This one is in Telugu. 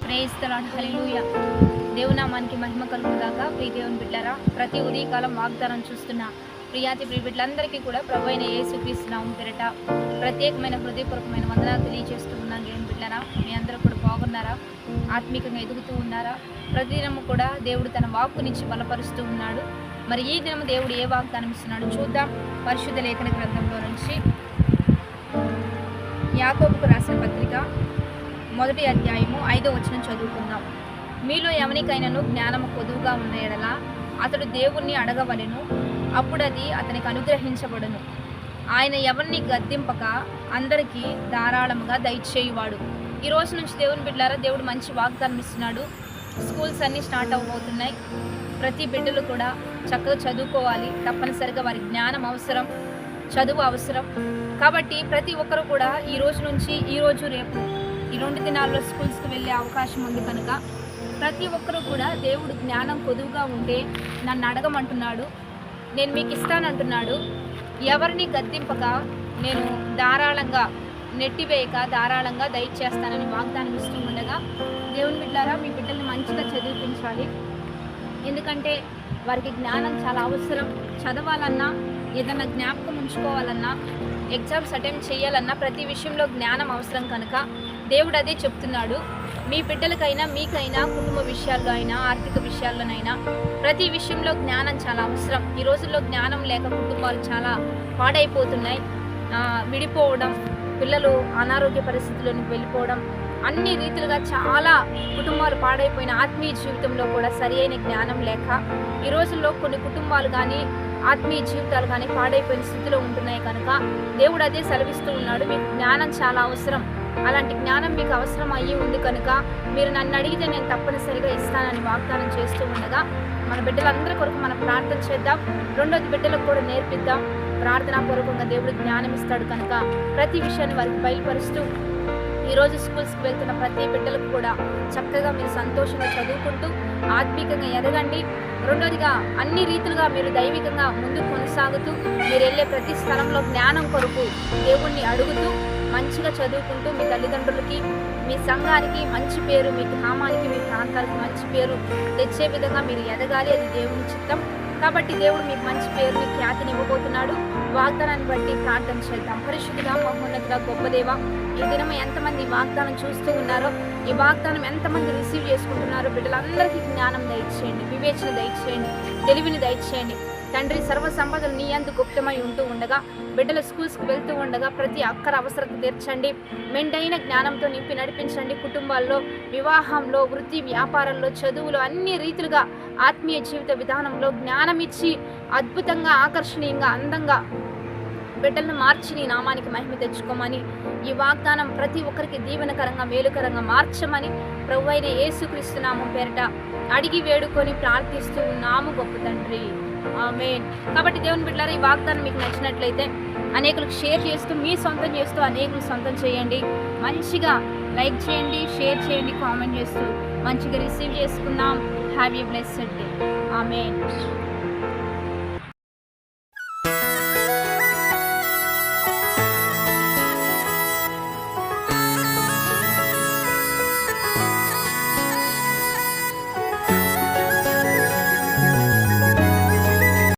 ప్రైజ్ ది లార్డ్, హల్లెలూయా. దేవునామానికి మహిమ కలుగుగాక. ప్రియ దేవుని బిడ్డలారా, ప్రతి ఉదయకాలం వాగ్దానం చూస్తున్న ప్రియాతి ప్రియ బిడ్డలందరికీ కూడా ప్రభు అయిన యేసుక్రీస్తు నామం పేరిట ప్రత్యేకమైన హృదయపూర్వకమైన వందనాలు తెలియజేస్తూ ఉన్నాను. దేవుని బిడ్డలారా, మీ అందరూ కూడా బాగున్నారా? ఆత్మీకంగా ఎదుగుతూ ఉన్నారా? ప్రతిదినము కూడా దేవుడు తన వాక్కునిచ్చి బలపరుస్తూ ఉన్నాడు. మరి ఈ దినము దేవుడు ఏ వాగ్దానం ఇస్తున్నాడు చూద్దాం. పరిశుద్ధ లేఖన గ్రంథంలో నుంచి యాకోబుకు రాసిన పత్రిక 1వ అధ్యాయము 5వ వచనం చదువుకుందాం. మీలో ఎవరికైనాను జ్ఞానము కొదువుగా ఉన్న ఎడల అతడు దేవుణ్ణి అడగవలెను, అప్పుడు అది అతనికి అనుగ్రహించబడును. ఆయన ఎవరిని గద్దింపక అందరికీ ధారాళముగా దయచేయువాడు. ఈ రోజు నుంచి దేవుని బిడ్డలారా, దేవుడు మంచి వాగ్దానం ఇస్తున్నాడు. స్కూల్స్ అన్నీ స్టార్ట్ అవ్వబోతున్నాయి. ప్రతి బిడ్డలు కూడా చక్కగా చదువుకోవాలి. తప్పనిసరిగా వారి జ్ఞానం అవసరం, చదువు అవసరం. కాబట్టి ప్రతి ఒక్కరు కూడా ఈ రోజు నుంచి, ఈరోజు రేపు ఈ 2 దినాల్లో స్కూల్స్కి వెళ్ళే అవకాశం ఉంది కనుక ప్రతి ఒక్కరూ కూడా దేవుడు జ్ఞానం కొదువుగా ఉంటే నన్ను అడగమంటున్నాడు, నేను మీకు ఇస్తానంటున్నాడు. ఎవరిని గద్దింపక నేను ధారాళంగా నెట్టివేయక ధారాళంగా దయచేస్తానని వాగ్దానం ఇస్తూ ఉండగా, దేవుని బిడ్డలారా, మీ బిడ్డల్ని మంచిగా చదివించాలి. ఎందుకంటే వారికి జ్ఞానం చాలా అవసరం. చదవాలన్నా, ఏదన్నా జ్ఞాపకం ఉంచుకోవాలన్నా, ఎగ్జామ్స్ అటెంప్ట్ చేయాలన్నా ప్రతి విషయంలో జ్ఞానం అవసరం కనుక దేవుడు అదే చెప్తున్నాడు. మీ బిడ్డలకైనా, మీకైనా, కుటుంబ విషయాల్లో అయినా, ఆర్థిక విషయాల్లోనైనా ప్రతి విషయంలో జ్ఞానం చాలా అవసరం. ఈ రోజుల్లో జ్ఞానం లేక కుటుంబాలు చాలా పాడైపోతున్నాయి. విడిపోవడం, పిల్లలు అనారోగ్య పరిస్థితుల్లోకి వెళ్ళిపోవడం, అన్ని రీతిలుగా చాలా కుటుంబాలు పాడైపోయిన ఆత్మీయ జీవితంలో కూడా సరి అయిన జ్ఞానం లేక ఈ రోజుల్లో కొన్ని కుటుంబాలు కానీ ఆత్మీయ జీవితాలు కానీ పాడైపోయిన స్థితిలో ఉంటున్నాయి కనుక దేవుడు అదే సెలవిస్తూ ఉన్నాడు. మీకు జ్ఞానం చాలా అవసరం. అలాంటి జ్ఞానం మీకు అవసరం అయ్యి ఉంది కనుక మీరు నన్ను అడిగితే నేను తప్పనిసరిగా ఇస్తానని వాగ్దానం చేస్తూ ఉండగా, మన బిడ్డలందరి కొరకు మనం ప్రార్థన చేద్దాం. రెండోది బిడ్డలకు కూడా నేర్పిద్దాం. ప్రార్థనాపూర్వకంగా దేవుడు జ్ఞానం ఇస్తాడు కనుక ప్రతి విషయాన్ని వారికి బయలుపరుస్తూ ఈరోజు స్కూల్స్కి వెళ్తున్న ప్రతి బిడ్డలకు కూడా చక్కగా మీరు సంతోషంగా చదువుకుంటూ ఆత్మీకంగా ఎదగండి. రెండోదిగా అన్ని రీతులుగా మీరు దైవికంగా ముందుకు కొనసాగుతూ మీరు వెళ్ళే ప్రతి స్థలంలో జ్ఞానం కొరకు దేవుణ్ణి అడుగుతూ మంచిగా చదువుకుంటూ మీ తల్లిదండ్రులకి, మీ సంఘానికి మంచి పేరు, మీ గ్రామానికి, మీ ప్రాంతానికి మంచి పేరు తెచ్చే విధంగా మీరు ఎదగాలి. అది దేవుని చిత్తం. కాబట్టి దేవుడు మీకు మంచి పేరుని, ఖ్యాతిని ఇవ్వబోతున్నాడు. వాగ్దానాన్ని బట్టి ప్రార్థన చేద్దాం. పరిశుద్ధిగా, మహోన్నతుగా, గొప్ప దేవ, ఈ దినం ఎంతమంది వాగ్దానం చూస్తూ ఉన్నారో, ఈ వాగ్దానం ఎంతమంది రిసీవ్ చేసుకుంటున్నారో బిడ్డలందరికీ జ్ఞానం దయచేయండి, వివేచన దయచేయండి, తెలివిని దయచేయండి. తండ్రి, సర్వ సంపదలు నీ యందు గుప్తమై ఉంటూ ఉండగా, బిడ్డలు స్కూల్స్కి వెళ్తూ ఉండగా ప్రతి అక్కర అవసరత తీర్చండి. మెండైన జ్ఞానంతో నింపి నడిపించండి. కుటుంబాల్లో, వివాహంలో, వృత్తి, వ్యాపారంలో, చదువులో, అన్ని రీతులుగా ఆత్మీయ జీవిత విధానంలో జ్ఞానం ఇచ్చి అద్భుతంగా, ఆకర్షణీయంగా, అందంగా బిడ్డలను మార్చి నీ నామానికి మహిమ తెచ్చుకోమని, ఈ వాగ్దానం ప్రతి ఒక్కరికి దీవెనకరంగా, మేలుకరంగా మార్చమని ప్రభువైన యేసుక్రీస్తు నామం పేరిట అడిగి వేడుకొని ప్రార్థిస్తూ ఉన్నాము గొప్ప తండ్రి, ఆమేన్. కాబట్టి దేవుని బిడ్డలారా, ఈ వాగ్దానం మీకు నచ్చినట్లయితే అనేకులకు షేర్ చేస్తూ, మీ సొంతం చేస్తూ అనేకులు సొంతం చేయండి. మంచిగా లైక్ చేయండి, షేర్ చేయండి, కామెంట్ చేస్తూ మంచిగా రిసీవ్ చేసుకుందాం. Have a blessed day. Amen.